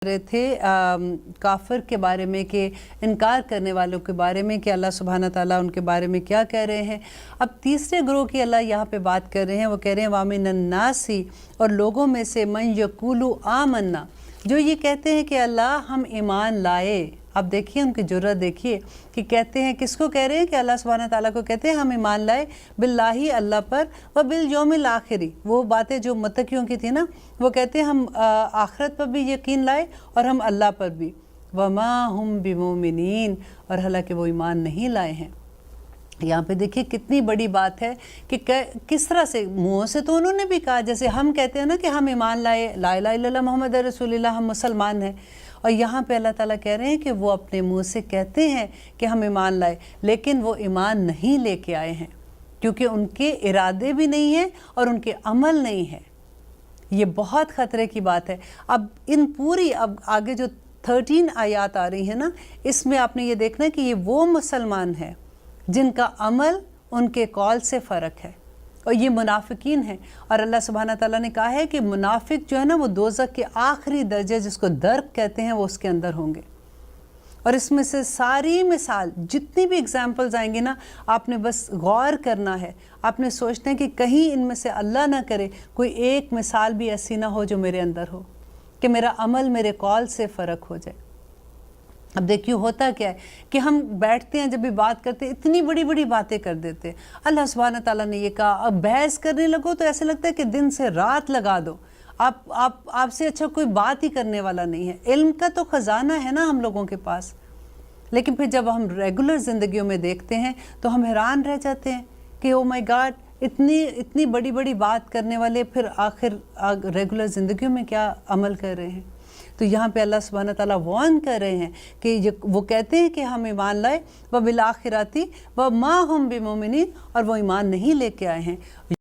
रहे थे काफिर के बारे में कि इनकार करने वालों के बारे में कि अल्लाह सुब्हाना ताला उनके बारे में क्या कह रहे हैं। अब तीसरे ग्रोह की अल्लाह यहाँ पे बात कर रहे हैं। वो कह रहे हैं वामिनन नासी, और लोगों में से मन यकूलु आमन्ना, जो ये कहते हैं कि अल्लाह हम ईमान लाए। अब देखिए उनकी जुर्रत देखिए कि कहते हैं, किसको कह रहे हैं कि अल्लाह सुब्हाना ताला को कहते हैं हम ईमान लाए बिल्लाही, अल्लाह पर, व बिल यौमिल आखिरी। वो बातें जो मुत्तकियों की थी ना, वो कहते हैं हम आखिरत पर भी यकीन लाए और हम अल्लाह पर भी। वमा हुम बिमुमिनीन, और हालांकि वो ईमान नहीं लाए हैं। यहाँ पे देखिए कितनी बड़ी बात है कि किस तरह से मुँह से तो उन्होंने भी कहा, जैसे हम कहते हैं ना कि हम ईमान लाए, ला इलाहा इल्लल्लाह मोहम्मद रसूलुल्लाह, हम मुसलमान हैं। और यहाँ पे अल्लाह ताला कह रहे हैं कि वो अपने मुंह से कहते हैं कि हम ईमान लाए, लेकिन वो ईमान नहीं लेके आए हैं, क्योंकि उनके इरादे भी नहीं हैं और उनके अमल नहीं है। ये बहुत ख़तरे की बात है। अब इन पूरी, अब आगे जो 13 आयात आ रही हैं ना, इसमें आपने ये देखना है कि ये वो मुसलमान हैं जिनका अमल उनके कौल से फ़र्क है, और ये मुनाफिकीन हैं। और अल्लाह सुब्हाना ताला ने कहा है कि मुनाफिक जो है ना, वो दोज़ख के आखिरी दर्जे, जिसको दर्क कहते हैं, वो उसके अंदर होंगे। और इसमें से सारी मिसाल, जितनी भी एग्जाम्पल्स आएंगी ना, आपने बस गौर करना है। आपने सोचना है कि कहीं इनमें से अल्लाह ना करे कोई एक मिसाल भी ऐसी ना हो जो मेरे अंदर हो, कि मेरा अमल मेरे कौल से फ़र्क हो जाए। अब देखिए होता क्या है कि हम बैठते हैं, जब भी बात करते हैं इतनी बड़ी बड़ी बातें कर देते हैं। अल्लाह सुब्हाना ताला ने ये कहा, अब बहस करने लगो तो ऐसे लगता है कि दिन से रात लगा दो। आपसे अच्छा कोई बात ही करने वाला नहीं है। इल्म का तो ख़जाना है ना हम लोगों के पास, लेकिन फिर जब हम रेगुलर ज़िंदगियों में देखते हैं तो हम हैरान रह जाते हैं कि ओ माय गॉड, इतनी बड़ी बड़ी बात करने वाले फिर आखिर रेगुलर ज़िंदगियों में क्या अमल कर रहे हैं। तो यहाँ पे अल्लाह सुब्हाना ताला वार्न कर रहे हैं कि वो कहते हैं कि हम ईमान लाए, व बिल आखिराती व मा हुम बिमुमिनीन, और वो ईमान नहीं लेके आए हैं।